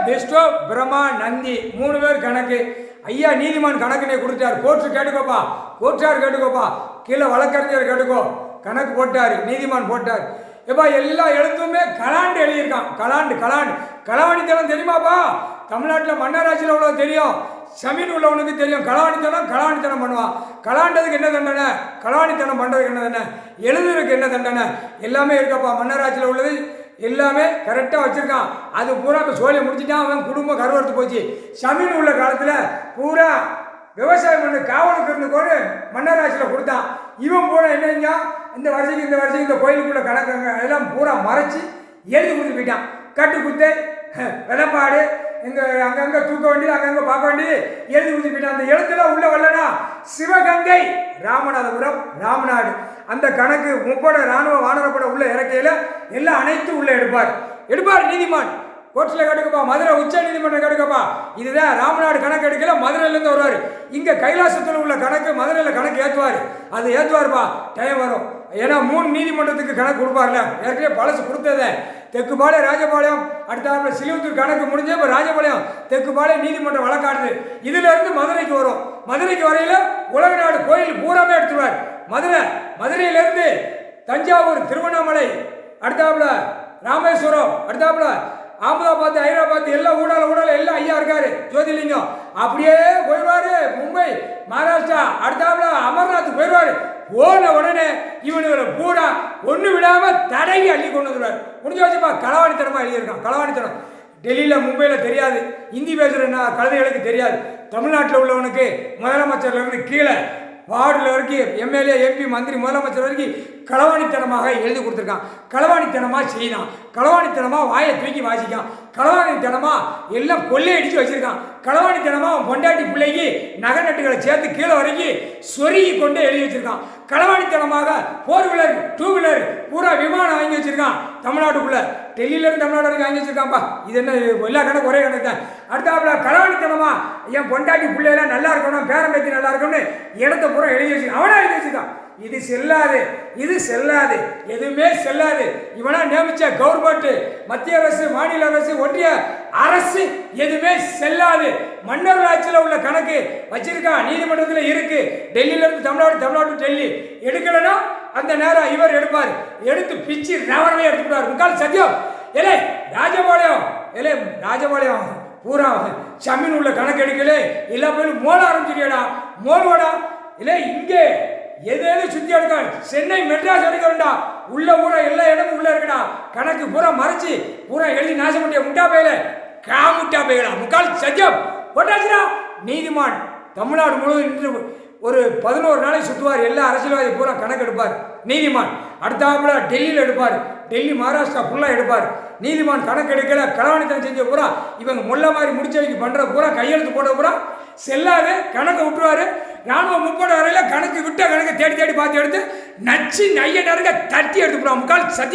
Bairstow Brahma Nandi 3 பேர் கணக்கு. ஐயா நீதிமான் கணக்குனே கொடுத்தார். கோர்ட்டு கேட்டுக்கோப்பா, கோர்ட்டார் கேட்டுக்கோப்பா, கீழே வழக்கறிஞர் கேட்டுக்கோ. கணக்கு போட்டார், நீதிமான் போட்டார். எப்பா எல்லா எழுத்துமே கலாண்டு எழுதியிருக்கான். களவாணித்தனம் தெரியுமாப்பா? தமிழ்நாட்டில் மன்னராட்சியில் உள்ளது தெரியும், சமீன் உள்ளவனுக்கு தெரியும். களவாணித்தனம் பண்ணுவான். கலாண்டதுக்கு என்ன தண்டனை, களவாணித்தனம் பண்ணுறதுக்கு என்ன தண்டனை, எழுதுறதுக்கு என்ன தண்டனை, எல்லாமே இருக்கப்பா. மன்னராட்சியில் உள்ளது எல்லாமே கரெக்டாக வச்சுருக்கான். அது பூரா இப்போ சோழியை முடிச்சுட்டான். அவன் குடும்பம் கருவறுத்து போச்சு. சமீன் உள்ள காலத்தில் பூரா விவசாயம் பண்ணி காவலுக்கு இருந்து கூட மன்னராட்சியில் கொடுத்தான். இவன் பூரா என்னங்க இந்த வருஷத்துக்கு இந்த கோயிலுக்குள்ள கணக்குங்க எல்லாம் பூரா மறைச்சி எழுதி கொடுத்து போயிட்டான். கட்டு குத்தை விளப்பாடு இங்கே அங்கங்கே தூக்க வேண்டியது, அங்கங்கே பார்க்க வேண்டியது எழுதி கொடுத்து போயிட்டான். அந்த எழுத்துல உள்ள வரலனா சிவகங்கை ராமநாதபுரம் ராமநாடு அந்த கணக்கு 30 இராணுவ வானரப்பட உள்ள இறக்கையில் எல்லாம் அனைத்தும் உள்ள எடுப்பார் நீதிமான். கோர்ட்டில் கெடுக்கப்பா, மதுரை உச்ச நீதிமன்றம் கெடுக்கப்பா. இதுதான் ராமநாடு கணக்கு எடுக்கல, மதுரையிலேருந்து வருவார். இங்கே கைலாசத்தில் உள்ள கணக்கு மதுரையில் கணக்கு ஏற்றுவார். அது ஏற்றுவார்ப்பா, டைம் வரும். ஏன்னா 3 நீதிமன்றத்துக்கு கணக்கு கொடுப்பார்ல, ஏற்கனவே பழசு கொடுத்ததே. தெற்குபாளையம் ராஜபாளையம், அடுத்த சிலுவத்தூர் கணக்கு முடிஞ்ச இப்போ ராஜபாளையம் தெற்குபாளையம் நீதிமன்றம் வழக்காடுது. இதிலிருந்து மதுரைக்கு வரும். மதுரைக்கு வரையில் உலக நாடு கோயில் பூராமே எடுத்துருவார். மதுரையிலேருந்து தஞ்சாவூர், திருவண்ணாமலை, அடுத்தாப்புல ராமேஸ்வரம், அடுத்தாப்புல அகமதாபாத், ஹைதராபாத் எல்லாம் ஊடால எல்லாம் ஐயா இருக்காரு ஜோதிலிங்கம். அப்படியே போயிடுவாரு மும்பை, மகாராஷ்டிரா, அடுத்தாப்புல அமர்நாத் போயிடுவாரு. போன உடனே இவனுங்களை பூரா ஒன்று விடாமல் தடவி அள்ளி கொண்டு வந்துடுவார். முடிஞ்ச வச்சுப்பா, களவாணித்தனமாக எழுதியிருக்கான். களவாணித்தனம் டெல்லியில் மும்பையில் தெரியாது, ஹிந்தி பேசுகிற கழுதைகளுக்கு தெரியாது. தமிழ்நாட்டில் உள்ளவனுக்கு முதலமைச்சர்லேருந்து கீழே வார்டில் வரைக்கும் எம்எல்ஏ எம்பி மந்திரி முதலமைச்சர் வரைக்கும் களவாணித்தனமாக எழுதி கொடுத்துருக்கான். களவாணித்தனமாக செய்தான், களவாணித்தனமாக வாயை தூக்கி வாசிக்கான், களவாணித்தனமாக எல்லாம் கொள்ளையடிச்சு வச்சிருக்கான். களவாணித்தனமாக அவன் பொண்டாட்டி பிள்ளைக்கு நகை நட்டுகளை சேர்த்து கீழே வரைக்கும் சொருகி கொண்டு எழுதி வச்சிருக்கான். களவாணித்தனமாக 4 வீலர் 2 வீலர் பூரா விமானம் வாங்கி வச்சிருக்கான். தமிழ்நாட்டுக்குள்ள டெல்லியிலேருந்து தமிழ்நாடு வரைக்கும் வாங்கி வச்சிருக்கான்ப்பா. இது என்ன எல்லா கணக்கு ஒரே கணக்கு தான். அடுத்தாப்புல களவாணித்தனமா என் பொண்டாட்டி பிள்ளையெல்லாம் நல்லா இருக்கணும், பேரம்பேத்தி நல்லா இருக்கணும்னு இடத்த பூரா எழுதி வச்சிருக்கான். அவனா எழுதி வச்சிருக்கான். இது செல்லாது, எதுவுமே செல்லாது. இவனா நியமிச்ச கவர்மெண்ட், மத்திய அரசு, மாநில அரசு, ஒன்றிய அரசு எதுவுமே செல்லாது. மன்னர் ஆட்சியில் உள்ள கணக்கு வச்சிருக்கான், நீதிமன்றத்தில் இருக்கு. டெல்லியிலேருந்து தமிழ்நாடு டெல்லி எடுக்கலன்னா அந்த நேரம் இவர் எடுப்பார். எடுத்து பிச்சு ரவரவே எடுத்துக்கிட்டார். முக்கால் சத்தியம் ராஜபாளையம் பூரா சமீன் உள்ள கணக்கு எடுக்கலே எல்லா பேரும் மோள ஆரம்பிச்சிருக்கா. மோல்வாடா இல்லை, இங்கே எது சுத்தி எடுக்க சென்னை மெட்ராஸ் எடுக்க வேண்டாம். உள்ள ஊரா எல்லா இடமும் உள்ள இருக்குடா. கணக்கு பூரா மறைச்சு பூரா எழுதி நாசம் பண்ணிய முட்டா பையில காமுட்டா பையலா. முக்கால் சத்தியம் போட்டாச்சுடா. நீதிமான் தமிழ்நாடு முழுவதும் நின்று ஒரு 11 நாளை சுற்றுவார். எல்லா அரசியல்வாதி பூரா கணக்கு எடுப்பார் நீதிமான். அடுத்தாப்புல டெல்லியில் எடுப்பார், டெல்லி மகாராஷ்டிரா ஃபுல்லாக எடுப்பார். நீதிமான் கணக்கு எடுக்கல, களவாணித்தனம் செஞ்ச பூரா இவங்க முள்ள மாதிரி முடிச்சவைக்கு பண்ணுற பூரா கையெழுத்து போட பூரா செல்லாது. கணக்கை விட்டுருவார். ராணுவம் 30 வரையில் கணக்கு விட்ட கணக்கை தேடி பார்த்து எடுத்து நச்சு நைய நறுக்க தட்டி எடுத்து போடுவான். முக்கால் சத்தியம்.